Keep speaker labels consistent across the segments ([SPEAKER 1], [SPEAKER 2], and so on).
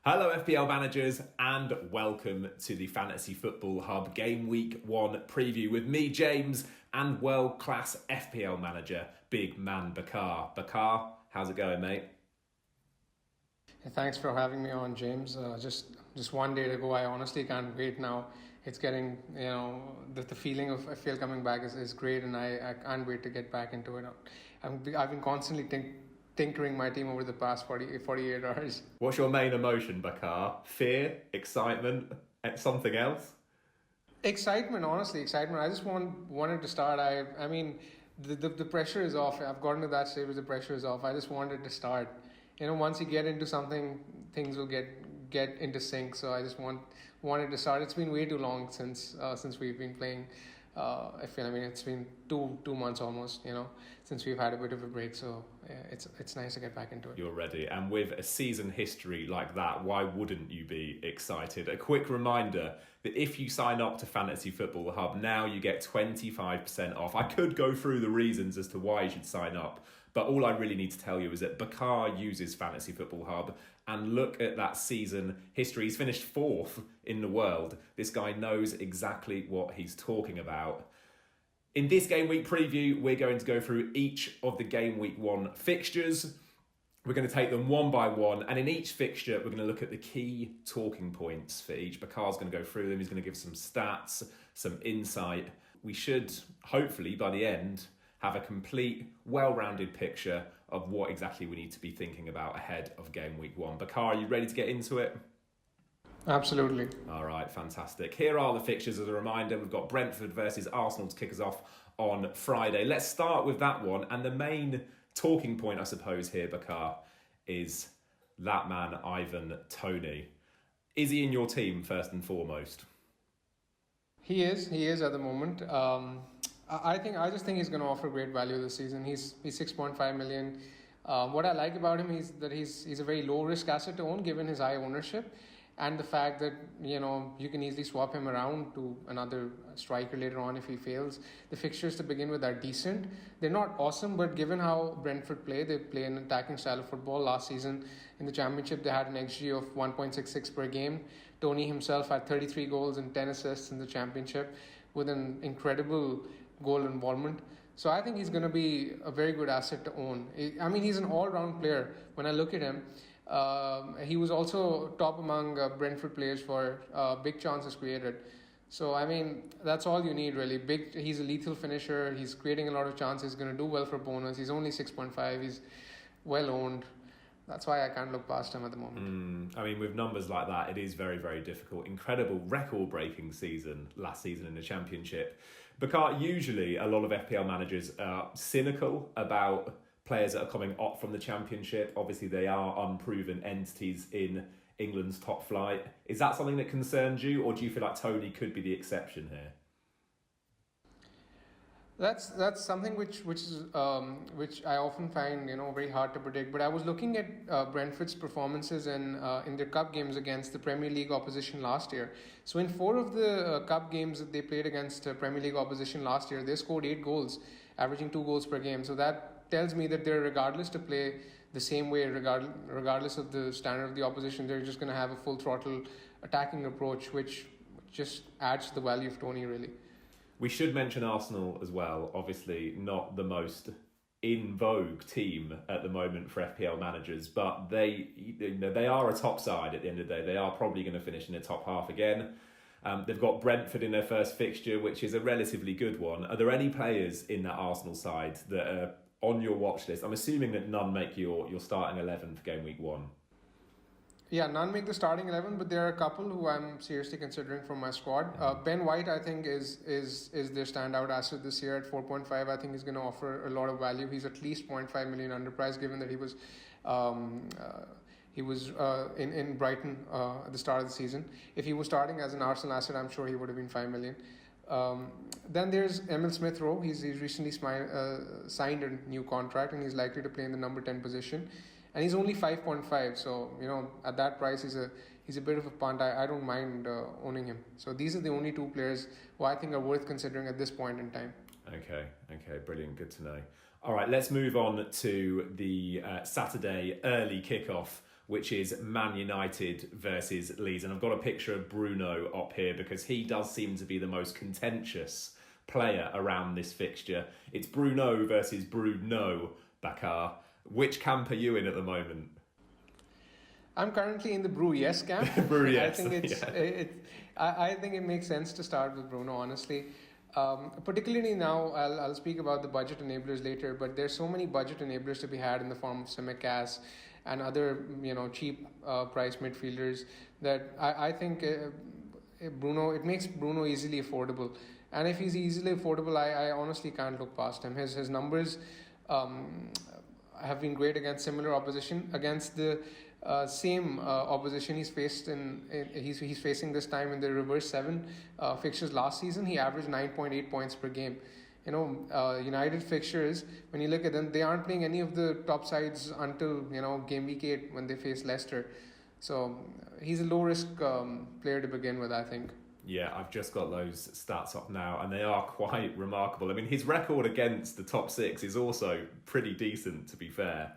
[SPEAKER 1] Hello FPL managers and welcome to the Fantasy Football Hub Game Week 1 preview with me, James, and world-class FPL manager, BigManBakar. Bakar, how's it going, mate?
[SPEAKER 2] Hey, thanks for having me on, James. Just one day to go. I honestly can't wait now. It's getting, the feeling of FPL coming back is great, and I can't wait to get back into it. I've been constantly tinkering my team over the past 48 hours.
[SPEAKER 1] What's your main emotion, Bakar? Fear? Excitement? Something else?
[SPEAKER 2] Excitement, honestly, excitement. I just wanted to start. I mean, the pressure is off. I've gotten to that stage where the pressure is off. I just wanted to start. Once you get into something, things will get into sync. So I just wanted to start. It's been way too long since we've been playing. It's been two months almost, since we've had a bit of a break. So it's nice to get back into it.
[SPEAKER 1] You're ready. And with a season history like that, why wouldn't you be excited? A quick reminder that if you sign up to Fantasy Football Hub, now you get 25% off. I could go through the reasons as to why you should sign up, but all I really need to tell you is that Bakar uses Fantasy Football Hub, and look at that season history. He's finished 4th in the world. This guy knows exactly what he's talking about. In this Game Week preview, we're going to go through each of the Game Week 1 fixtures. We're going to take them one by one, and in each fixture, we're going to look at the key talking points for each. Bakar's going to go through them. He's going to give some stats, some insight. We should, hopefully, by the end, have a complete, well-rounded picture of what exactly we need to be thinking about ahead of Game Week 1. Bakar, are you ready to get into it?
[SPEAKER 2] Absolutely.
[SPEAKER 1] All right, fantastic. Here are the fixtures as a reminder. We've got Brentford versus Arsenal to kick us off on Friday. Let's start with that one. And the main talking point, I suppose, here, Bakar, is that man, Ivan Toney. Is he in your team, first and foremost?
[SPEAKER 2] He is at the moment. I just think he's going to offer great value this season. He's 6.5 million. What I like about him is that he's a very low risk asset to own given his high ownership, and the fact that you can easily swap him around to another striker later on if he fails. The fixtures to begin with are decent. They're not awesome, but given how Brentford they play an attacking style of football. Last season in the Championship, they had an XG of 1.66 per game. Toney himself had 33 goals and 10 assists in the Championship with an incredible goal involvement. So I think he's going to be a very good asset to own. He's an all-round player. When I look at him, he was also top among Brentford players for big chances created. So, that's all you need, really. He's a lethal finisher. He's creating a lot of chances. He's going to do well for bonus. He's only 6.5. He's well owned. That's why I can't look past him at the moment.
[SPEAKER 1] With numbers like that, it is very, very difficult. Incredible record-breaking season last season in the Championship. Bakar, usually a lot of FPL managers are cynical about players that are coming up from the Championship. Obviously, they are unproven entities in England's top flight. Is that something that concerns you, or do you feel like Toney could be the exception here?
[SPEAKER 2] That's something which I often find very hard to predict. But I was looking at Brentford's performances in their cup games against the Premier League opposition last year. So in 4 of the cup games that they played against Premier League opposition last year, they scored 8 goals, averaging 2 goals per game. So that tells me that they're regardless to play the same way, regardless of the standard of the opposition, they're just going to have a full throttle attacking approach, which just adds to the value of Toney, really.
[SPEAKER 1] We should mention Arsenal as well. Obviously, not the most in vogue team at the moment for FPL managers, but they are a top side at the end of the day. They are probably going to finish in the top half again. They've got Brentford in their first fixture, which is a relatively good one. Are there any players in that Arsenal side that are on your watch list? I'm assuming that none make your starting 11 for Game Week 1.
[SPEAKER 2] Yeah, none make the starting 11, but there are a couple who I'm seriously considering from my squad. Ben White, I think, is their standout asset this year at 4.5. I think he's going to offer a lot of value. He's at least 0.5 million underpriced, given that he was in Brighton at the start of the season. If he was starting as an Arsenal asset, I'm sure he would have been 5 million. Then there's Emil Smith-Rowe. He's recently signed a new contract, and he's likely to play in the number 10 position. And he's only 5.5, so at that price he's a bit of a punt. I don't mind owning him. So these are the only 2 players who I think are worth considering at this point in time.
[SPEAKER 1] Okay, brilliant, good to know. All right, let's move on to the Saturday early kickoff which is Man United versus Leeds. And I've got a picture of Bruno up here because he does seem to be the most contentious player around this fixture. It's Bruno versus Bruno, Bakar. Which camp are you in at the moment?
[SPEAKER 2] I'm currently in the Brew Yes camp.
[SPEAKER 1] Brew Yes.
[SPEAKER 2] I think it makes sense to start with Bruno, honestly. Particularly now, I'll speak about the budget enablers later, but there's so many budget enablers to be had in the form of Simicast and other cheap price midfielders that I think Bruno, it makes Bruno easily affordable. And if he's easily affordable, I honestly can't look past him. His numbers have been great against similar opposition, against the same opposition he's faced he's facing this time in the reverse 7 fixtures last season. He averaged 9.8 points per game. United fixtures, when you look at them, they aren't playing any of the top sides until game week 8 when they face Leicester. So he's a low risk player to begin with, I think.
[SPEAKER 1] Yeah, I've just got those stats up now, and they are quite remarkable. I mean, his record against the top 6 is also pretty decent, to be fair.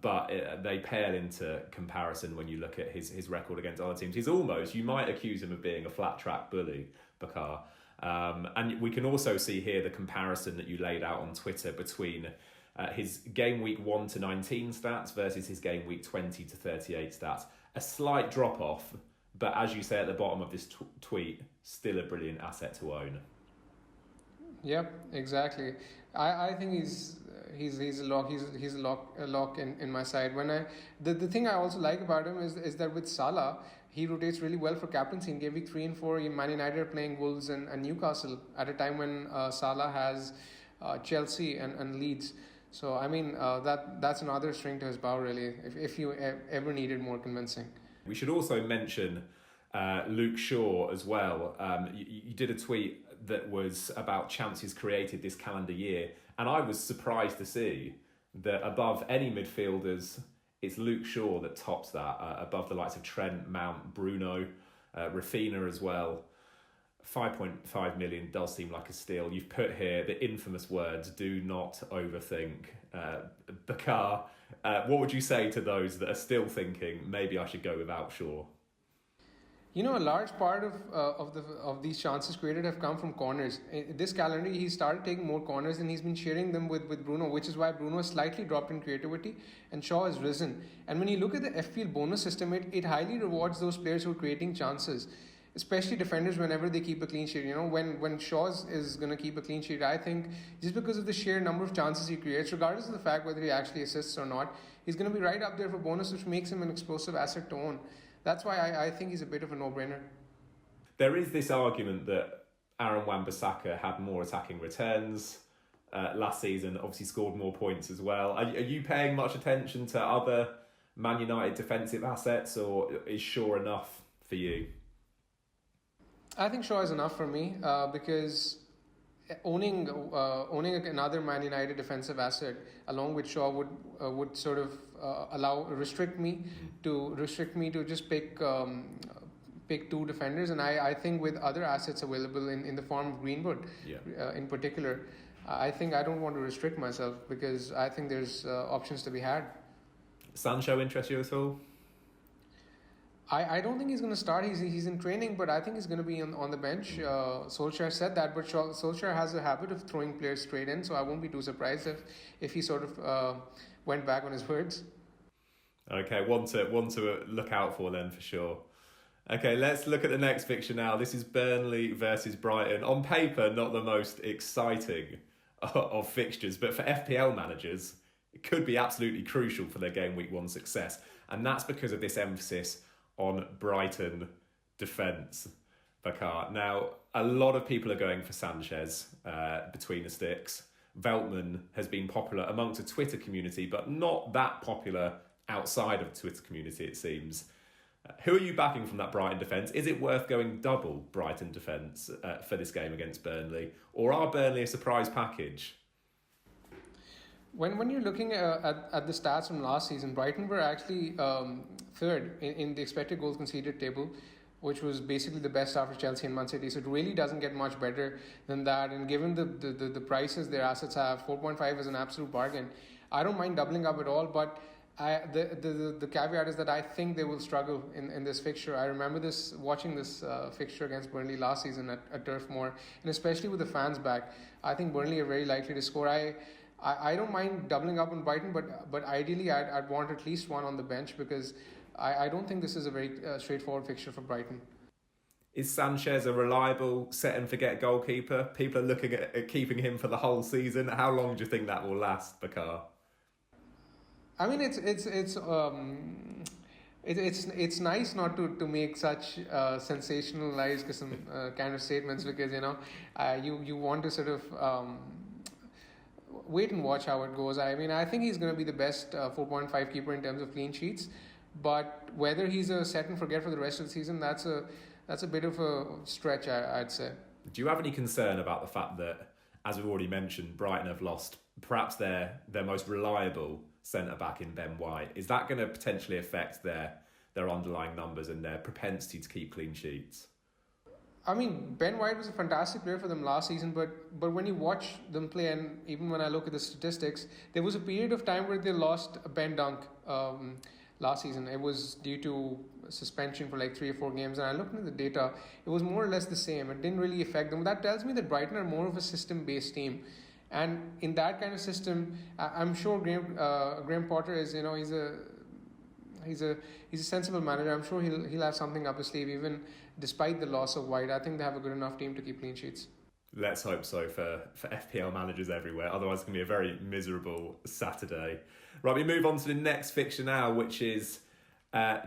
[SPEAKER 1] But they pale into comparison when you look at his record against other teams. He's almost, you might accuse him of being a flat track bully, Bakar. And we can also see here the comparison that you laid out on Twitter between his game week 1 to 19 stats versus his game week 20 to 38 stats. A slight drop off, but as you say at the bottom of this tweet, still a brilliant asset to own.
[SPEAKER 2] Yep, exactly. I think he's a lock. He's a lock in my side. The thing I also like about him is that with Salah, he rotates really well for captaincy. In game week 3 and 4, Man United are playing Wolves and Newcastle at a time when Salah has Chelsea and Leeds. So I mean that's another string to his bow, really, if you ever needed more convincing.
[SPEAKER 1] We should also mention Luke Shaw as well. You did a tweet that was about chances created this calendar year, and I was surprised to see that above any midfielders, it's Luke Shaw that tops that, above the likes of Trent, Mount, Bruno, Rafinha as well. 5.5 million does seem like a steal. You've put here the infamous words, do not overthink. Bakar, what would you say to those that are still thinking, maybe I should go without Shaw?
[SPEAKER 2] A large part of these chances created have come from corners. This calendar, he started taking more corners and he's been sharing them with Bruno, which is why Bruno has slightly dropped in creativity and Shaw has risen. And when you look at the FPL bonus system, it highly rewards those players who are creating chances, especially defenders whenever they keep a clean sheet. When Shaw is going to keep a clean sheet, I think just because of the sheer number of chances he creates, regardless of the fact whether he actually assists or not, he's going to be right up there for bonus, which makes him an explosive asset to own. That's why I think he's a bit of a no-brainer.
[SPEAKER 1] There is this argument that Aaron Wan-Bissaka had more attacking returns last season, obviously scored more points as well. Are you paying much attention to other Man United defensive assets, or is Shaw enough for you?
[SPEAKER 2] I think Shaw is enough for me because owning another Man United defensive asset along with Shaw would sort of restrict me to just pick 2 defenders, and I think with other assets available in the form of Greenwood, in particular, I think I don't want to restrict myself because I think there's options to be had. Sancho
[SPEAKER 1] interest you at all?
[SPEAKER 2] I don't think he's going to start. He's in training, but I think he's going to be on the bench. Solskjaer said that, but Solskjaer has a habit of throwing players straight in, so I won't be too surprised if he sort of went back on his words.
[SPEAKER 1] Okay, one to look out for then for sure. Okay, let's look at the next fixture now. This is Burnley versus Brighton. On paper, not the most exciting of fixtures, but for FPL managers, it could be absolutely crucial for their game week 1 success, and that's because of this emphasis on Brighton defence, Bakar. Now, a lot of people are going for Sanchez between the sticks. Veltman has been popular amongst the Twitter community, but not that popular outside of the Twitter community, it seems. Who are you backing from that Brighton defence? Is it worth going double Brighton defence for this game against Burnley? Or are Burnley a surprise package?
[SPEAKER 2] When you're looking at the stats from last season, Brighton were actually third in the expected goals conceded table, which was basically the best after Chelsea and Man City. So it really doesn't get much better than that. And given the prices their assets have, 4.5 is an absolute bargain. I don't mind doubling up at all, but The caveat is that I think they will struggle in this fixture. I remember watching this fixture against Burnley last season at Turf Moor, and especially with the fans back, I think Burnley are very likely to score. I don't mind doubling up on Brighton, but ideally I'd want at least one on the bench because I don't think this is a very straightforward fixture for Brighton.
[SPEAKER 1] Is Sanchez a reliable set and forget goalkeeper? People are looking at keeping him for the whole season. How long do you think that will last, Bakar?
[SPEAKER 2] I mean, it's nice not to make such sensationalized kind of statements because you want to sort of wait and watch how it goes. I mean, I think he's going to be the best 4.5 keeper in terms of clean sheets, but whether he's a set and forget for the rest of the season, that's a bit of a stretch, I'd say.
[SPEAKER 1] Do you have any concern about the fact that, as we've already mentioned, Brighton have lost perhaps their most reliable centre-back in Ben White? Is that going to potentially affect their underlying numbers and their propensity to keep clean sheets?
[SPEAKER 2] I mean, Ben White was a fantastic player for them last season, but when you watch them play, and even when I look at the statistics, there was a period of time where they lost Ben Dunk last season. It was due to suspension for like 3 or 4 games, and I looked at the data, it was more or less the same. It didn't really affect them. That tells me that Brighton are more of a system-based team. And in that kind of system, I'm sure Graham Potter is, he's a sensible manager. I'm sure he'll have something up his sleeve, even despite the loss of White. I think they have a good enough team to keep clean sheets.
[SPEAKER 1] Let's hope so for FPL managers everywhere. Otherwise, it's going to be a very miserable Saturday. Right, we move on to the next fixture now, which is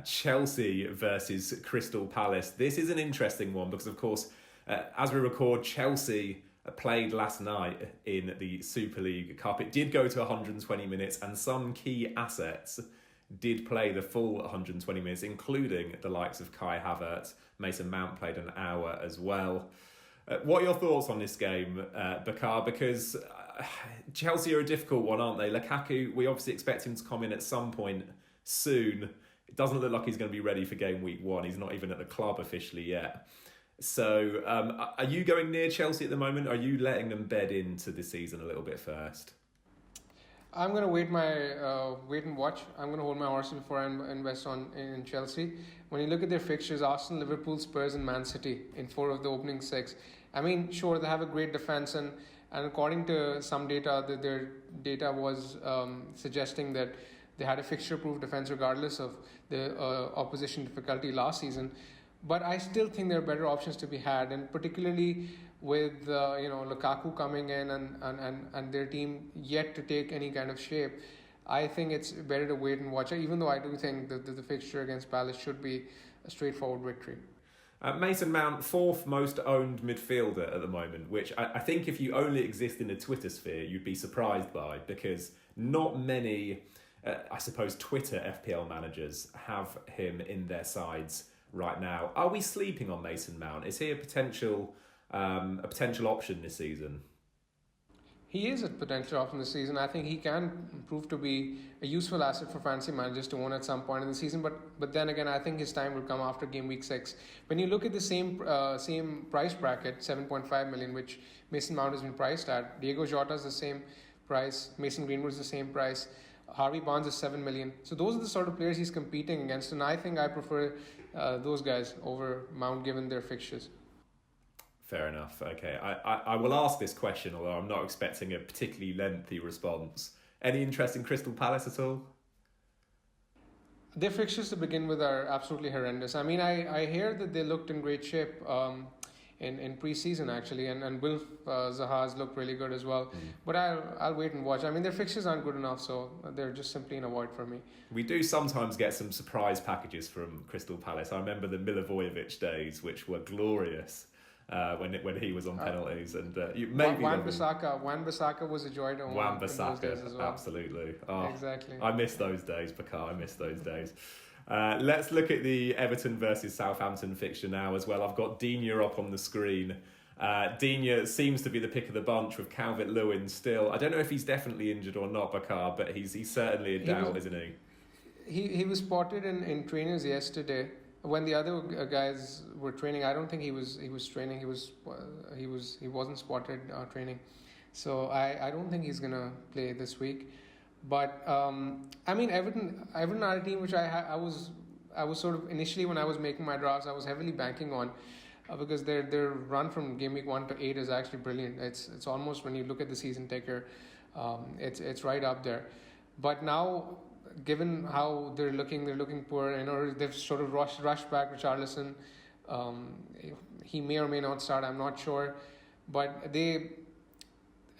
[SPEAKER 1] Chelsea versus Crystal Palace. This is an interesting one because, of course, as we record, Chelsea played last night in the Super League Cup. It did go to 120 minutes and some key assets did play the full 120 minutes, including the likes of Kai Havertz. Mason Mount played an hour as well. What are your thoughts on this game, Bakar? Because Chelsea are a difficult one, aren't they? Lukaku, we obviously expect him to come in at some point soon. It doesn't look like he's going to be ready for game week 1. He's not even at the club officially yet. So are you going near Chelsea at the moment? Are you letting them bed into the season a little bit first?
[SPEAKER 2] I'm going to wait and watch. I'm going to hold my horses before I invest in Chelsea. When you look at their fixtures, Arsenal, Liverpool, Spurs and Man City in 4 of the opening 6. I mean, sure, they have a great defence and according to some data, their data was suggesting that they had a fixture-proof defence regardless of the opposition difficulty last season. But I still think there are better options to be had, and particularly with Lukaku coming in and their team yet to take any kind of shape, I think it's better to wait and watch. Even though I do think that the fixture against Palace should be a straightforward victory.
[SPEAKER 1] Mason Mount, 4th most owned midfielder at the moment, which I think if you only exist in the Twitter sphere, you'd be surprised by, because not many, I suppose, Twitter FPL managers have him in their sides right now. Are we sleeping on Mason Mount? Is he a potential option this season?
[SPEAKER 2] He is a potential option this season. I think he can prove to be a useful asset for fantasy managers to own at some point in the season. But then again, I think his time will come after game week 6. When you look at the same price bracket, 7.5 million, which Mason Mount has been priced at, Diego Jota is the same price, Mason Greenwood is the same price, Harvey Barnes is 7 million. So those are the sort of players he's competing against, and I think I prefer those guys over Mount given their fixtures.
[SPEAKER 1] Fair enough. Okay, I will ask this question, although I'm not expecting a particularly lengthy response. Any interest in Crystal Palace at all?
[SPEAKER 2] Their fixtures to begin with are absolutely horrendous. I mean, I hear that they looked in great shape in pre-season actually, and Wilf Zaha's looked really good as well. But I'll wait and watch. I mean, their fixtures aren't good enough, so they're just simply an avoid for me.
[SPEAKER 1] We do sometimes get some surprise packages from Crystal Palace. I remember the Milivojevic days, which were glorious. When he was on penalties, and
[SPEAKER 2] Wan-Bissaka was a joy to own.
[SPEAKER 1] Wan-Bissaka, as well. Absolutely. Oh,
[SPEAKER 2] exactly.
[SPEAKER 1] I miss those days, Bakar. I miss those days. Let's look at the Everton versus Southampton fixture now as well. I've got Digne up on the screen. Digne seems to be the pick of the bunch with Calvert-Lewin still. I don't know if he's definitely injured or not, Bakar, but he's certainly a doubt, isn't he?
[SPEAKER 2] He was spotted in trainers yesterday. When the other guys were training, I don't think he was training. He wasn't spotted training, so I don't think he's gonna play this week. But I mean, Everton are a team which I was sort of initially when I was making my drafts, I was heavily banking on because their run from game week 1 to 8 is actually brilliant. It's almost when you look at the season ticker, it's right up there. But now, given how they're looking poor. You know, they've sort of rushed back Richarlison. Um, he may or may not start. I'm not sure, but they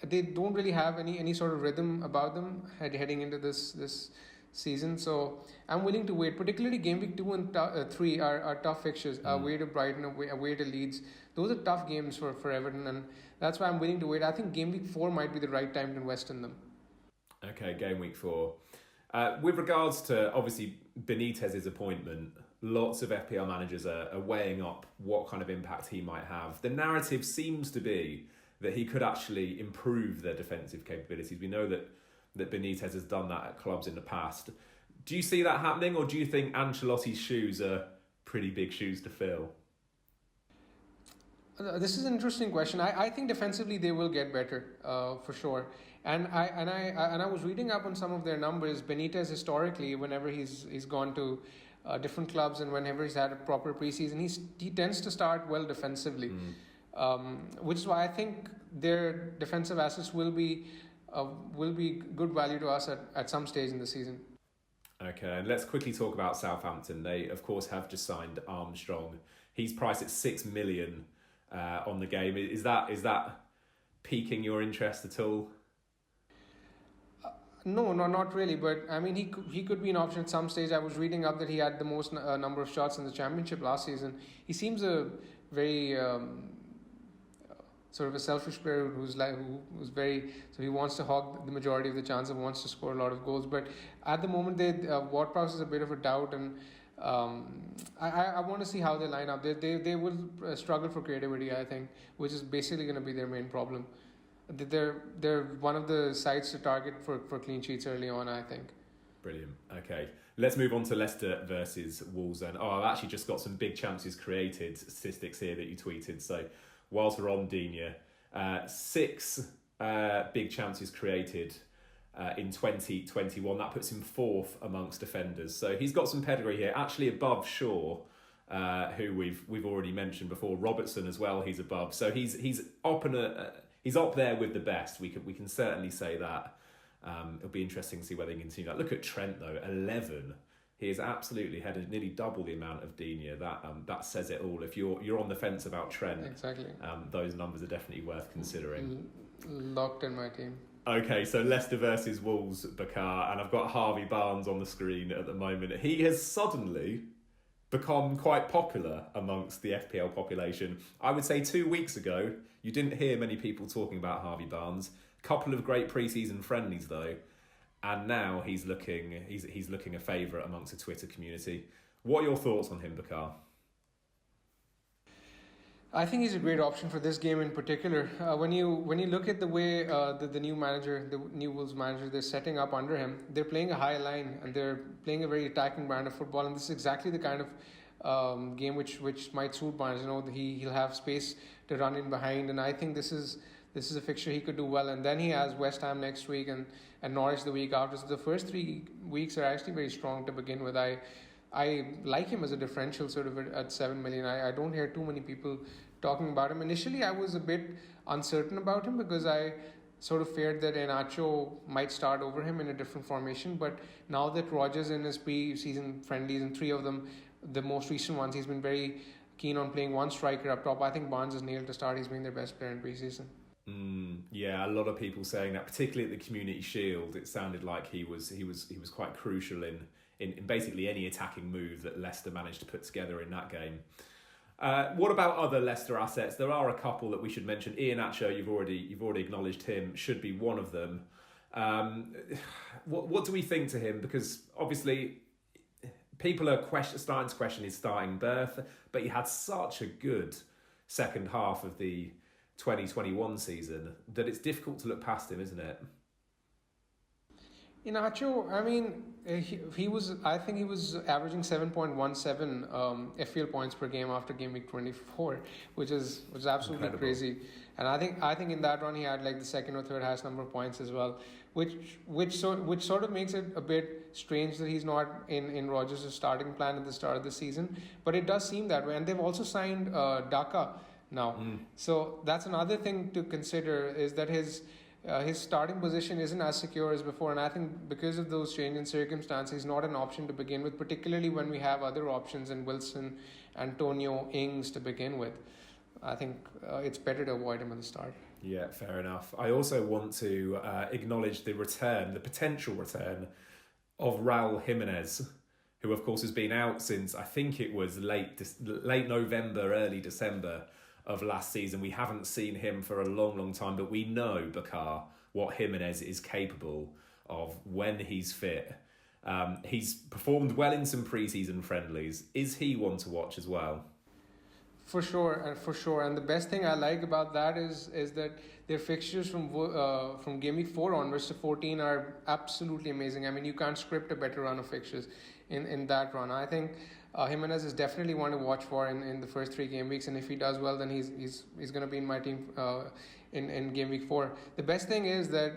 [SPEAKER 2] don't really have any sort of rhythm about them heading into this season. So I'm willing to wait. Particularly game week 2 and 3 are tough fixtures. Away to Brighton, away to Leeds. Those are tough games for Everton, and that's why I'm willing to wait. I think game week 4 might be the right time to invest in them.
[SPEAKER 1] Okay, game week 4. With regards to obviously Benitez's appointment, lots of FPL managers are weighing up what kind of impact he might have. The narrative seems to be that he could actually improve their defensive capabilities. We know that Benitez has done that at clubs in the past. Do you see that happening, or do you think Ancelotti's shoes are pretty big shoes to fill?
[SPEAKER 2] This is an interesting question. I think defensively they will get better for sure. And I was reading up on some of their numbers. Benitez historically, whenever he's gone to different clubs and whenever he's had a proper preseason, he tends to start well defensively, which is why I think their defensive assets will be good value to us at some stage in the season.
[SPEAKER 1] Okay, and let's quickly talk about Southampton. They, of course, have just signed Armstrong. He's priced at 6 million on the game. Is that piquing your interest at all?
[SPEAKER 2] No, not really. But I mean, he could be an option at some stage. I was reading up that he had the most number of shots in the championship last season. He seems a very sort of a selfish player who's very, so he wants to hog the majority of the chance and wants to score a lot of goals. But at the moment, Ward-Prowse is a bit of a doubt, and I want to see how they line up. They will struggle for creativity, I think, which is basically going to be their main problem. They're one of the sides to target for clean sheets early on, I think.
[SPEAKER 1] Brilliant. Okay, let's move on to Leicester versus Wolves then. I've actually just got some big chances created statistics here that you tweeted. So whilst we're on Digne, 6 big chances created in 2021. That puts him 4th amongst defenders. So he's got some pedigree here, actually above Shaw, who we've already mentioned before. Robertson as well, he's above. So he's up there with the best. We can certainly say that. It'll be interesting to see whether he can continue that. Look at Trent though, 11. He has absolutely had nearly double the amount of Digne. That says it all. If you're on the fence about Trent,
[SPEAKER 2] exactly,
[SPEAKER 1] those numbers are definitely worth considering.
[SPEAKER 2] Locked in my team.
[SPEAKER 1] Okay, so Leicester versus Wolves, Bakar, and I've got Harvey Barnes on the screen at the moment. He has suddenly become quite popular amongst the FPL population. I would say 2 weeks ago, you didn't hear many people talking about Harvey Barnes. Couple of great pre-season friendlies though, and now he's looking a favourite amongst the Twitter community. What are your thoughts on him, Bakar?
[SPEAKER 2] I think he's a great option for this game in particular. When you look at the way the new Wolves manager, they're setting up under him, they're playing a high line and they're playing a very attacking brand of football, and this is exactly the kind of game which might suit Barnes. You know, he'll have space to run in behind, and I think this is a fixture he could do well. And then he has West Ham next week and Norwich the week after. So the first 3 weeks are actually very strong to begin with. I like him as a differential sort of at 7 million. I don't hear too many people talking about him. Initially, I was a bit uncertain about him because I sort of feared that Acho might start over him in a different formation. But now that Rodgers in his pre-season friendlies, and 3 of them, the most recent ones, he's been very keen on playing one striker up top. I think Barnes is nailed to start. He's been their best player in pre-season.
[SPEAKER 1] Yeah, a lot of people saying that, particularly at the Community Shield. It sounded like he was quite crucial in basically any attacking move that Leicester managed to put together in that game. What about other Leicester assets? There are a couple that we should mention. Ian Acho, you've already acknowledged him, should be one of them. What do we think to him? Because obviously people are starting to question his starting berth, but he had such a good second half of the 2021 season that it's difficult to look past him, isn't it?
[SPEAKER 2] In Acho, I mean, he was. I think he was averaging 7.17 FPL points per game after game week 24, which is absolutely
[SPEAKER 1] Incredible.
[SPEAKER 2] crazy. And I think in that run he had like the second or third highest number of points as well, which sort of makes it a bit strange that he's not in Rodgers' starting plan at the start of the season. But it does seem that way, and they've also signed Daka now. So that's another thing to consider, is that his starting position isn't as secure as before, and I think because of those change in circumstances, he's not an option to begin with, particularly when we have other options in Wilson, Antonio, Ings to begin with. I think it's better to avoid him at the start.
[SPEAKER 1] Yeah, fair enough. I also want to acknowledge the potential return of Raul Jimenez, who of course has been out since I think it was late November, early December of last season. We haven't seen him for a long time, but we know, Bakar, what Jimenez is capable of when he's fit. He's performed well in some pre-season friendlies. Is he one to watch as well?
[SPEAKER 2] For sure. And the best thing I like about that is that their fixtures from game week 4 onwards to 14 are absolutely amazing. I mean, you can't script a better run of fixtures in that run. I think Jimenez is definitely one to watch for in the first 3 game weeks, and if he does well, then he's going to be in my team in game week 4. The best thing is that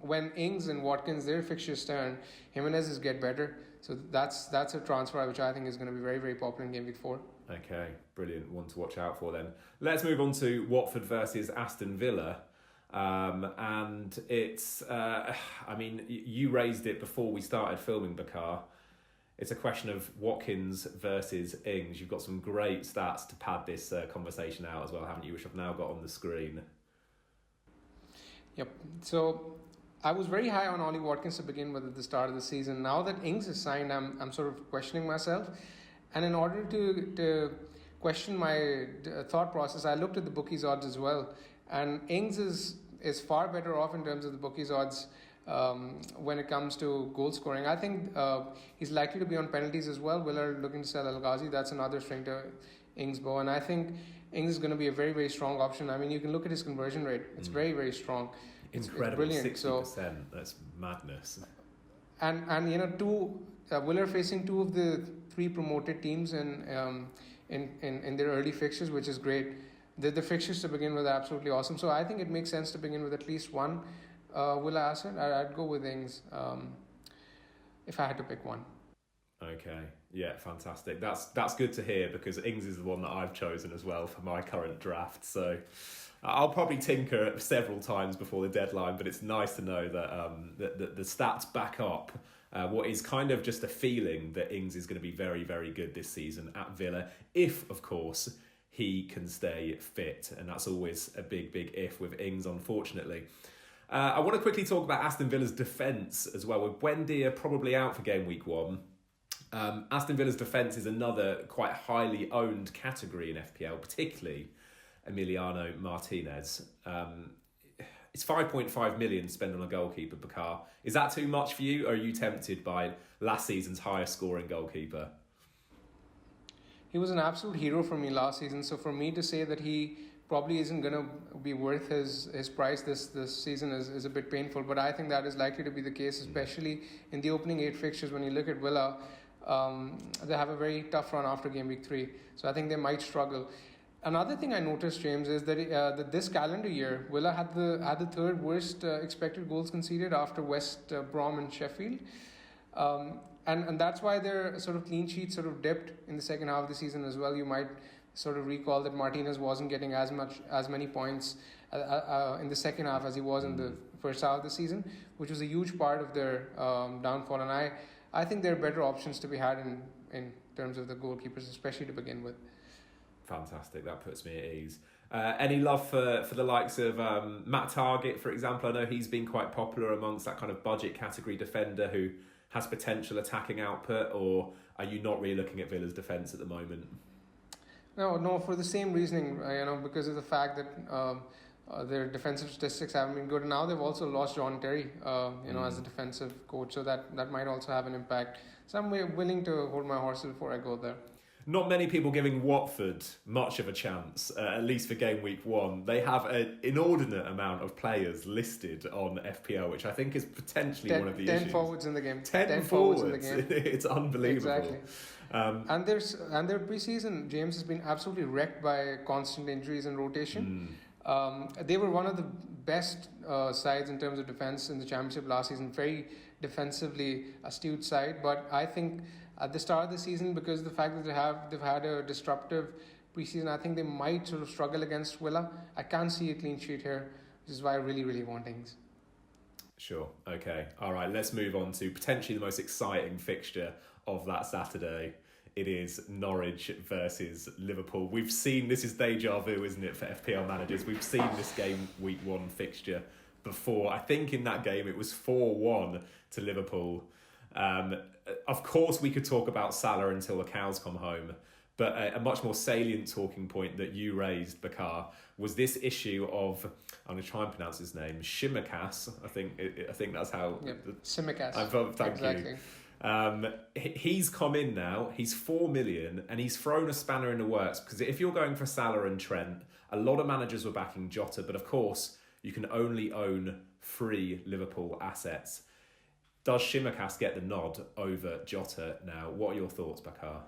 [SPEAKER 2] when Ings and Watkins, their fixtures turn, Jimenez's get better. So that's a transfer which I think is going to be very, very popular in game week 4.
[SPEAKER 1] Okay, brilliant. One to watch out for then. Let's move on to Watford versus Aston Villa. And it's, you raised it before we started filming, Bakar. It's a question of Watkins versus Ings. You've got some great stats to pad this conversation out as well, haven't you? Which I've now got on the screen.
[SPEAKER 2] Yep. So I was very high on Ollie Watkins to begin with at the start of the season. Now that Ings is signed, I'm sort of questioning myself. And in order to question my thought process, I looked at the bookies odds as well. And Ings is far better off in terms of the bookies odds when it comes to goal scoring. I think he's likely to be on penalties as well. Villa are looking to sell El Ghazi. That's another string to Ings' bow. And I think Ings is going to be a very, very strong option. I mean, you can look at his conversion rate. It's very, very strong.
[SPEAKER 1] Incredible,
[SPEAKER 2] it's brilliant.
[SPEAKER 1] 60%.
[SPEAKER 2] So,
[SPEAKER 1] that's madness.
[SPEAKER 2] And Villa are facing 2 of the 3 promoted teams in their early fixtures, which is great. The fixtures to begin with are absolutely awesome. So I think it makes sense to begin with at least one Villa asset. I'd go with Ings if I had to pick one.
[SPEAKER 1] Okay, yeah, fantastic. That's good to hear, because Ings is the one that I've chosen as well for my current draft. So I'll probably tinker several times before the deadline, but it's nice to know that the stats back up what is kind of just a feeling that Ings is going to be very, very good this season at Villa, if, of course, he can stay fit. And that's always a big, big if with Ings, unfortunately. I want to quickly talk about Aston Villa's defence as well. With Buendia probably out for game week 1, Aston Villa's defence is another quite highly owned category in FPL, particularly Emiliano Martinez. It's 5.5 million spent on a goalkeeper, Bakar. Is that too much for you, or are you tempted by last season's highest scoring goalkeeper?
[SPEAKER 2] He was an absolute hero for me last season, so for me to say that he probably isn't going to be worth his price this season is a bit painful, but I think that is likely to be the case, especially in the opening 8 fixtures. When you look at Villa, they have a very tough run after game week 3, so I think they might struggle. Another thing I noticed, James, is that this calendar year, Villa had the 3rd worst expected goals conceded after West Brom and Sheffield. And that's why their sort of clean sheet sort of dipped in the second half of the season as well. You might sort of recall that Martinez wasn't getting as many points in the second half as he was in the first half of the season, which was a huge part of their downfall. And I think there are better options to be had in terms of the goalkeepers, especially to begin with.
[SPEAKER 1] Fantastic, that puts me at ease. Any love for the likes of Matt Targett, for example? I know he's been quite popular amongst that kind of budget category defender who has potential attacking output, or are you not really looking at Villa's defence at the moment?
[SPEAKER 2] No, for the same reasoning, because of the fact that their defensive statistics haven't been good. And now they've also lost John Terry, as a defensive coach, so that might also have an impact. So I'm willing to hold my horses before I go there.
[SPEAKER 1] Not many people giving Watford much of a chance, at least for game week 1. They have an inordinate amount of players listed on FPL, which I think is potentially one of the issues.
[SPEAKER 2] 10 forwards in the game.
[SPEAKER 1] 10 forwards in the game. It's unbelievable.
[SPEAKER 2] Exactly. And their preseason, James, has been absolutely wrecked by constant injuries and rotation. They were one of the best sides in terms of defence in the Championship last season. Very defensively astute side, but I think at the start of the season, because of the fact that they've had a disruptive preseason, I think they might sort of struggle against Villa. I can't see a clean sheet here, which is why I really, really want Ings.
[SPEAKER 1] Sure. Okay. All right. Let's move on to potentially the most exciting fixture of that Saturday. It is Norwich versus Liverpool. We've seen, this is deja vu, isn't it, for FPL managers? We've seen this game week 1 fixture before. I think in that game it was 4-1 to Liverpool. Of course, we could talk about Salah until the cows come home, but a much more salient talking point that you raised, Bakar, was this issue of, I'm going to try and pronounce his name, Tsimikas. I think that's how.
[SPEAKER 2] Yep. Tsimikas.
[SPEAKER 1] Thank
[SPEAKER 2] exactly.
[SPEAKER 1] You. He's come in now. He's 4 million, and he's thrown a spanner in the works, because if you're going for Salah and Trent, a lot of managers were backing Jota, but of course you can only own 3 Liverpool assets. Does Tsimikas get the nod over Jota now? What are your thoughts, Bakar?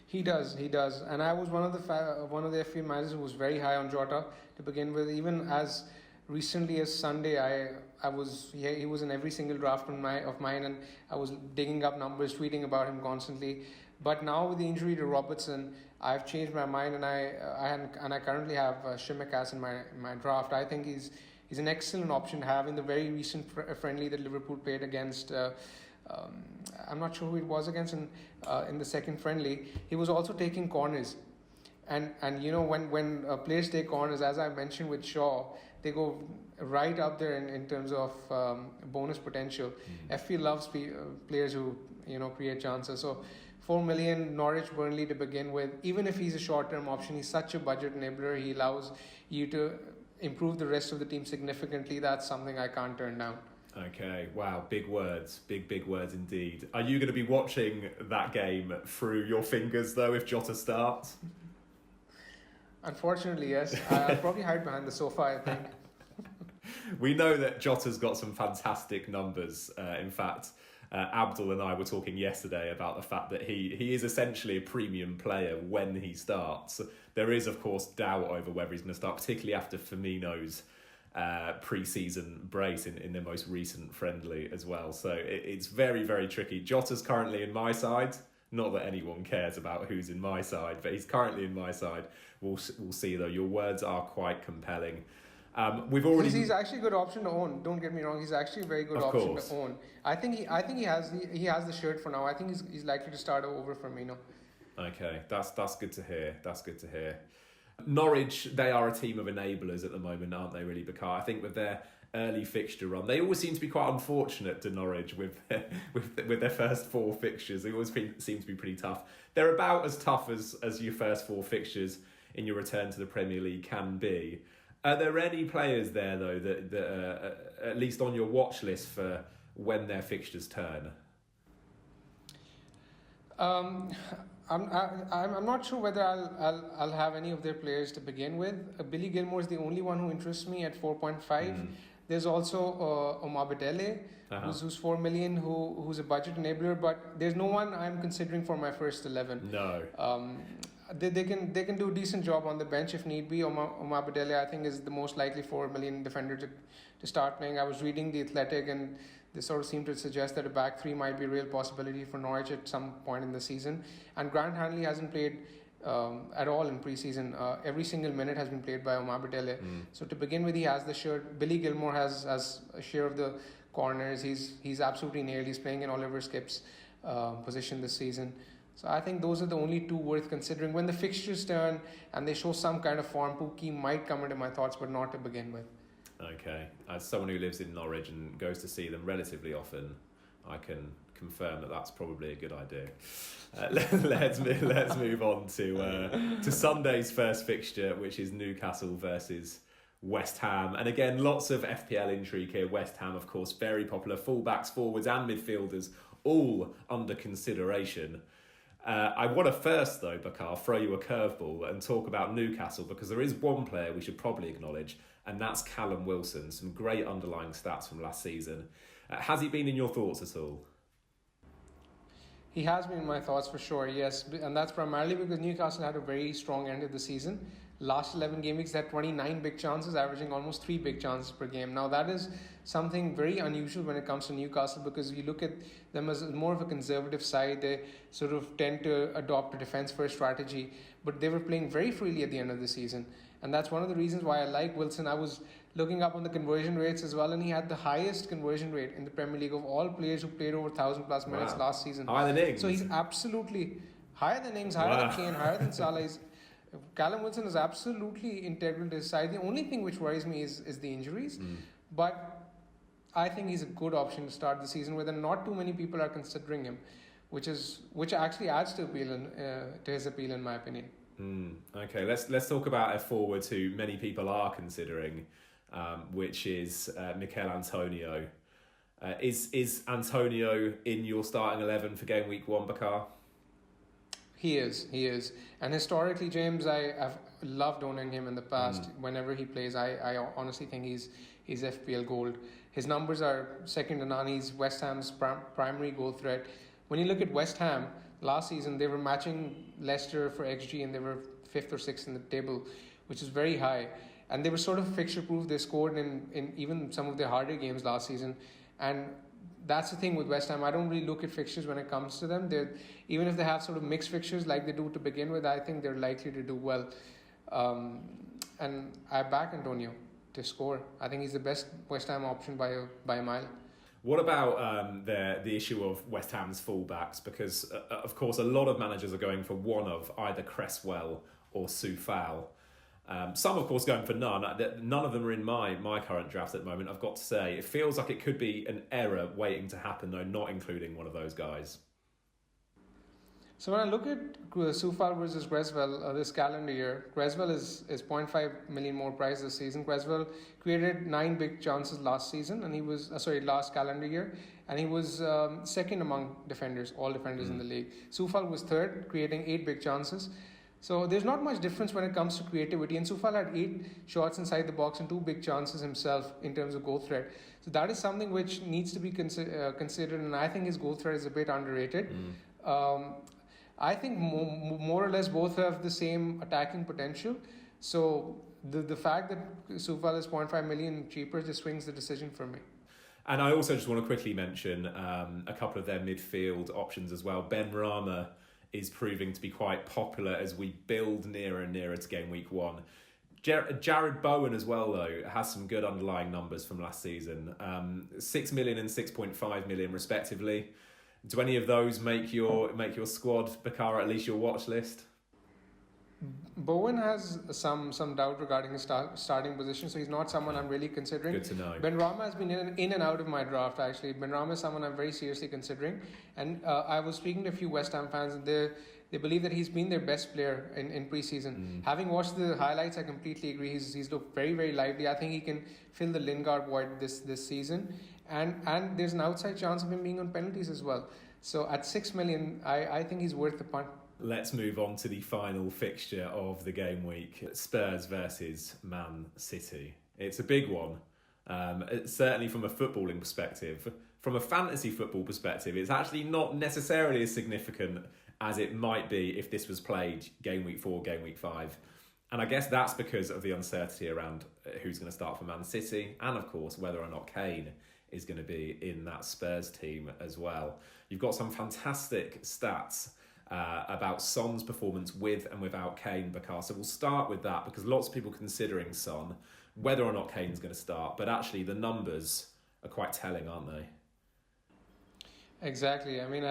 [SPEAKER 2] He does, and I was one of the FPL managers who was very high on Jota to begin with. Even as recently as Sunday, he was in every single draft of mine, and I was digging up numbers, tweeting about him constantly. But now with the injury to Robertson, I've changed my mind, and I currently have Tsimikas in my draft. I think he's an excellent option to have in the very recent friendly that Liverpool played against. I'm not sure who it was against in the second friendly. He was also taking corners, and when players take corners, as I mentioned with Shaw, they go right up there in terms of bonus potential. FP loves players who create chances. So 4 million Norwich Burnley to begin with. Even if he's a short-term option, he's such a budget enabler. He allows you to improve the rest of the team significantly. That's something I can't turn down.
[SPEAKER 1] Okay, wow, big words, big words indeed. Are you going to be watching that game through your fingers though if Jota starts?
[SPEAKER 2] Unfortunately, yes. I'll probably hide behind the sofa, I think.
[SPEAKER 1] We know that Jota's got some fantastic numbers. In fact, Abdul and I were talking yesterday about the fact that he is essentially a premium player when he starts. There is, of course, doubt over whether he's going to start, particularly after Firmino's pre-season brace in their most recent friendly as well. So it's very, very tricky. Jota's currently in my side. Not that anyone cares about who's in my side, but he's currently in my side. We'll see though. Your words are quite compelling. He's actually a good option to own. Don't get me wrong. He's actually a very good option to own. I think he has the shirt for now. I think he's likely to start over Firmino. Okay, that's good to hear. That's good to hear. Norwich, they are a team of enablers at the moment, aren't they, really, Bakar? I think with their early fixture run, they always seem to be quite unfortunate to Norwich with their first 4 fixtures. They always seem to be pretty tough. They're about as tough as your first 4 fixtures in your return to the Premier League can be. Are there any players there, though, that are at least on your watch list for when their fixtures turn?
[SPEAKER 2] I'm not sure whether I'll have any of their players to begin with. Billy Gilmour is the only one who interests me at 4.5. There's also Omabedele, who's 4 million, who's a budget enabler, but there's no one I'm considering for my first 11.
[SPEAKER 1] No.
[SPEAKER 2] They can do a decent job on the bench if need be. Omabedele, I think, is the most likely 4 million defender to start playing. I was reading The Athletic, and they sort of seem to suggest that a back 3 might be a real possibility for Norwich at some point in the season. And Grant Hanley hasn't played at all in pre-season. Every single minute has been played by Omabedele. So to begin with, he has the shirt. Billy Gilmour has a share of the corners. He's absolutely nailed. He's playing in Oliver Skipp's position this season. So I think those are the only 2 worth considering. When the fixtures turn and they show some kind of form, Pookie might come into my thoughts, but not to begin with.
[SPEAKER 1] Okay. As someone who lives in Norwich and goes to see them relatively often, I can confirm that that's probably a good idea. Let's move on to Sunday's first fixture, which is Newcastle versus West Ham. And again, lots of FPL intrigue here. West Ham, of course, very popular. Fullbacks, forwards and midfielders, all under consideration. I want to first, though, Bakar, throw you a curveball and talk about Newcastle, because there is one player we should probably acknowledge, and that's Callum Wilson. Some great underlying stats from last season. Has he been in your thoughts at all?
[SPEAKER 2] He has been in my thoughts for sure, yes. And that's primarily because Newcastle had a very strong end of the season. Last 11 game weeks, they had 29 big chances, averaging almost 3 big chances per game. Now, that is something very unusual when it comes to Newcastle, because you look at them as more of a conservative side. They sort of tend to adopt a defense-first strategy, but they were playing very freely at the end of the season. And that's one of the reasons why I like Wilson. I was looking up on the conversion rates as well, and he had the highest conversion rate in the Premier League of all players who played over 1,000+ minutes last season.
[SPEAKER 1] Higher than Ings.
[SPEAKER 2] So he's absolutely higher than Ings, higher than Kane, higher than Salah. Callum Wilson is absolutely integral to his side. The only thing which worries me is the injuries, but I think he's a good option to start the season with, and not too many people are considering him, which actually adds to his appeal in my opinion.
[SPEAKER 1] Okay, let's talk about a forward who many people are considering, which is Mikel Antonio. Is Antonio in your starting 11 for game week 1, Bakar?
[SPEAKER 2] He is. And historically, James, I've loved owning him in the past. Whenever he plays, I honestly think he's FPL gold. His numbers are second to none. He's West Ham's primary goal threat. When you look at West Ham, last season they were matching Leicester for XG, and they were 5th or 6th in the table, which is very high. And they were sort of fixture-proof. They scored in even some of their harder games last season. And that's the thing with West Ham. I don't really look at fixtures when it comes to them. Even if they have sort of mixed fixtures like they do to begin with, I think they're likely to do well. And I back Antonio to score. I think he's the best West Ham option by a mile.
[SPEAKER 1] What about the issue of West Ham's fullbacks? Because, of course, a lot of managers are going for one of either Cresswell or Soufal. Some, of course, going for none. None of them are in my current draft at the moment, I've got to say. It feels like it could be an error waiting to happen, though, not including one of those guys.
[SPEAKER 2] So when I look at Soufal versus Cresswell this calendar year, Cresswell is 0.5 million more price this season. Cresswell created 9 big chances last season, and he was last calendar year, and he was second among defenders, all defenders in the league. Soufal was third, creating 8 big chances. So there's not much difference when it comes to creativity. And Soufal had 8 shots inside the box and 2 big chances himself in terms of goal threat. So that is something which needs to be considered, and I think his goal threat is a bit underrated. I think more or less both have the same attacking potential. So the fact that Soufal is 0.5 million cheaper just swings the decision for me.
[SPEAKER 1] And I also just want to quickly mention a couple of their midfield options as well. Ben Rama is proving to be quite popular as we build nearer and nearer to game week 1. Jared Bowen as well, though, has some good underlying numbers from last season. 6 million and 6.5 million respectively. Do any of those make your squad, Bakar, at least your watch list?
[SPEAKER 2] Bowen has some doubt regarding his starting position, so he's not someone I'm really considering.
[SPEAKER 1] Good to know.
[SPEAKER 2] Ben Rama has been in and out of my draft, actually. Ben Rama is someone I'm very seriously considering. And I was speaking to a few West Ham fans, and they believe that he's been their best player in pre-season. Having watched the highlights, I completely agree. He's looked very, very lively. I think he can fill the Lingard void this season. And there's an outside chance of him being on penalties as well. So at 6 million, I think he's worth the punt.
[SPEAKER 1] Let's move on to the final fixture of the game week. Spurs versus Man City. It's a big one. Certainly from a footballing perspective. From a fantasy football perspective, it's actually not necessarily as significant as it might be if this was played game week 4, game week 5. And I guess that's because of the uncertainty around who's going to start for Man City, and of course whether or not Kane is going to be in that Spurs team as well. You've got some fantastic stats about Son's performance with and without Kane, Bakar. So we'll start with that because lots of people considering Son, whether or not Kane's going to start, but actually the numbers are quite telling, aren't they?
[SPEAKER 2] Exactly. I mean,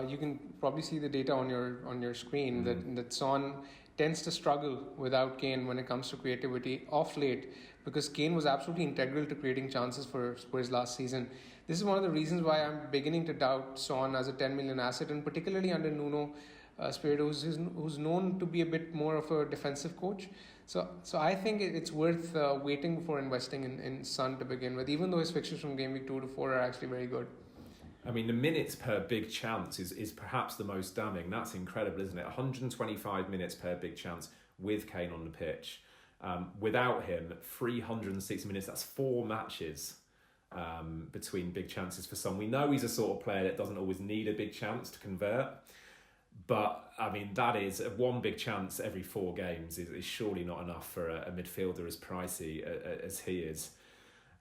[SPEAKER 2] you can probably see the data on your screen that Son tends to struggle without Kane when it comes to creativity off late, because Kane was absolutely integral to creating chances for Spurs last season. This is one of the reasons why I'm beginning to doubt Son as a 10 million asset, and particularly under Nuno Espirito, who's known to be a bit more of a defensive coach. So I think it's worth waiting before investing in Son to begin with, even though his fixtures from game week 2 to 4 are actually very good.
[SPEAKER 1] I mean, the minutes per big chance is perhaps the most damning. That's incredible, isn't it? 125 minutes per big chance with Kane on the pitch. Without him, 360 minutes. That's 4 matches between big chances for Son. We know he's a sort of player that doesn't always need a big chance to convert. But, I mean, that is one big chance every 4 games is surely not enough for a midfielder as pricey as he is.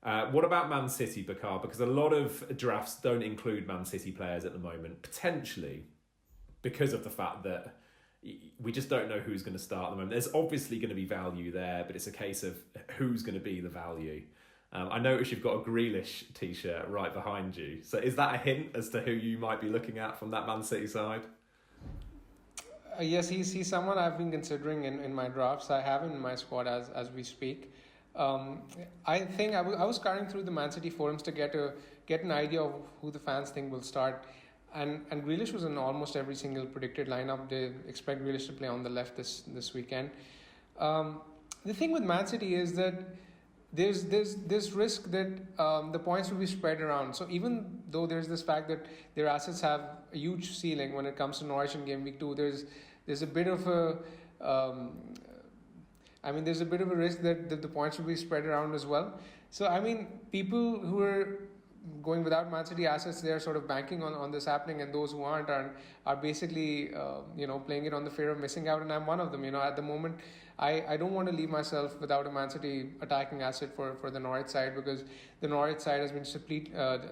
[SPEAKER 1] What about Man City, Bakar? Because a lot of drafts don't include Man City players at the moment, potentially because of the fact that we just don't know who's going to start at the moment. There's obviously going to be value there, but it's a case of who's going to be the value. I notice you've got a Grealish t-shirt right behind you. So is that a hint as to who you might be looking at from that Man City side?
[SPEAKER 2] Yes, he's someone I've been considering in my drafts. I have him in my squad as we speak. I think I was scouring through the Man City forums to get an idea of who the fans think will start, and Grealish was in almost every single predicted lineup. They expect Grealish to play on the left this weekend. The thing with Man City is that there's this risk that the points will be spread around. So even though there's this fact that their assets have a huge ceiling when it comes to Norwich in game week 2, there's a bit of a there's a bit of a risk that the points will be spread around as well. So, I mean, people who are going without Man City assets, they're sort of banking on this happening, and those who aren't are basically, playing it on the fear of missing out, and I'm one of them. At the moment, I don't want to leave myself without a Man City attacking asset for the Norwich side, because the Norwich side has been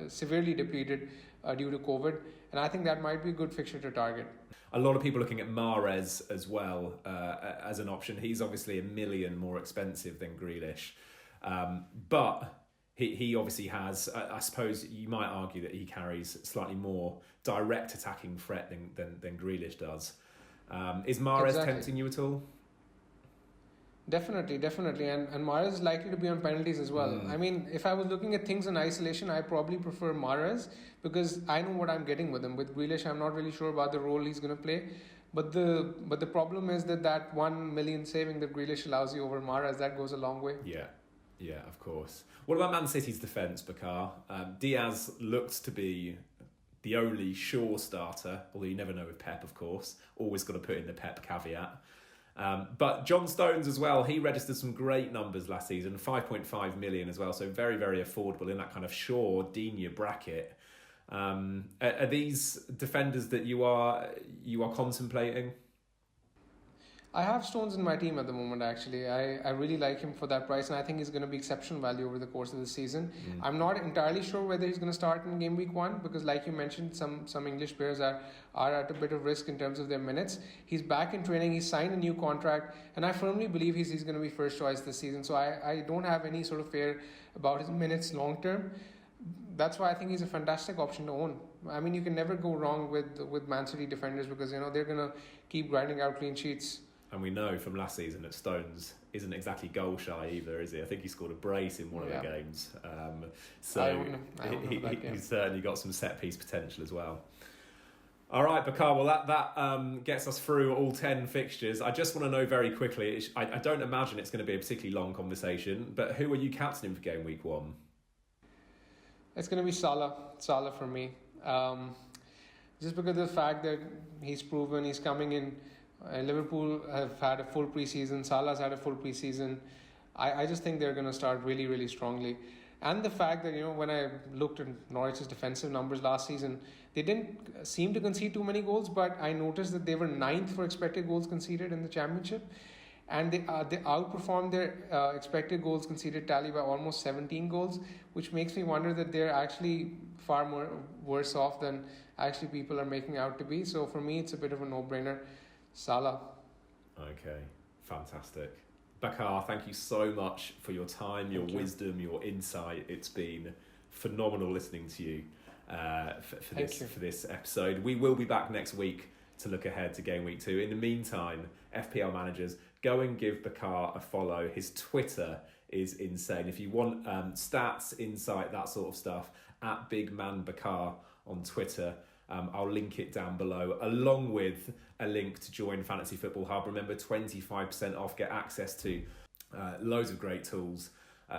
[SPEAKER 2] severely depleted due to COVID, and I think that might be a good fixture to target.
[SPEAKER 1] A lot of people looking at Mahrez as well as an option. He's obviously $1 million more expensive than Grealish. But he obviously has, I suppose you might argue that he carries slightly more direct attacking threat than Grealish does. Is Mahrez tempting you at all?
[SPEAKER 2] Definitely. And Mahrez is likely to be on penalties as well. I mean, if I was looking at things in isolation, I probably prefer Mahrez because I know what I'm getting with him. With Grealish, I'm not really sure about the role he's going to play. But the problem is that 1 million saving that Grealish allows you over Mahrez, that goes a long way.
[SPEAKER 1] Yeah, of course. What about Man City's defence, Bakar? Diaz looks to be the only sure starter, although you never know with Pep, of course. Always got to put in the Pep caveat. But John Stones as well, he registered some great numbers last season, 5.5 million as well, so very, very affordable in that kind of Shaw, Digne bracket. Are these defenders that you are contemplating?
[SPEAKER 2] I have Stones in my team at the moment, actually. I really like him for that price, and I think he's going to be exceptional value over the course of the season. I'm not entirely sure whether he's going to start in game week 1 because, like you mentioned, some English players are at a bit of risk in terms of their minutes. He's back in training, he's signed a new contract, and I firmly believe he's going to be first choice this season. So I don't have any sort of fear about his minutes long term. That's why I think he's a fantastic option to own. I mean, you can never go wrong with Man City defenders because, they're going to keep grinding out clean sheets.
[SPEAKER 1] And we know from last season that Stones isn't exactly goal shy either, is he? I think he scored a brace in one of the games. He's certainly got some set piece potential as well. All right, Bakar, well that gets us through all 10 fixtures. I just want to know very quickly, I don't imagine it's going to be a particularly long conversation, but who are you captaining for game week 1?
[SPEAKER 2] It's going to be Salah for me. Just because of the fact that he's proven he's coming in. Liverpool have had a full preseason. Salah's had a full preseason. I just think they're going to start really, really strongly. And the fact that, when I looked at Norwich's defensive numbers last season, they didn't seem to concede too many goals, but I noticed that they were 9th for expected goals conceded in the Championship. And they outperformed their expected goals conceded tally by almost 17 goals, which makes me wonder that they're actually far more worse off than actually people are making out to be. So for me, it's a bit of a no-brainer. Salah.
[SPEAKER 1] Okay, fantastic. Bakar, thank you so much for your time, your wisdom, your insight. It's been phenomenal listening to you for this episode. We will be back next week to look ahead to game week 2. In the meantime, FPL managers, go and give Bakar a follow. His Twitter is insane. If you want stats, insight, that sort of stuff, at BigManBakar on Twitter. I'll link it down below, along with a link to join Fantasy Football Hub. Remember, 25% off, get access to loads of great tools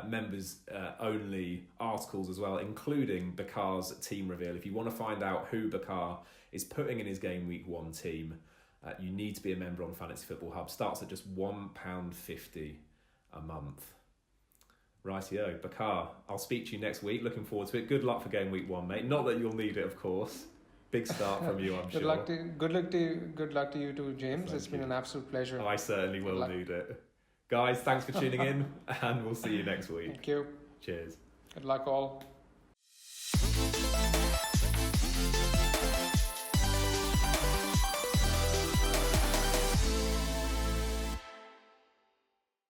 [SPEAKER 1] members only articles as well, including Bakar's team reveal. If you want to find out who Bakar is putting in his Game Week 1 team, you need to be a member on Fantasy Football Hub. Starts at just £1.50 a month. Rightio, Bakar, I'll speak to you next week. Looking forward to it. Good luck for Game Week 1, mate. Not that you'll need it, of course. Big start from you, I'm sure.
[SPEAKER 2] Good luck to you too, James. It's been an absolute pleasure.
[SPEAKER 1] I certainly will need it. Guys, thanks for tuning in, and we'll see you next week.
[SPEAKER 2] Thank you.
[SPEAKER 1] Cheers.
[SPEAKER 2] Good luck all.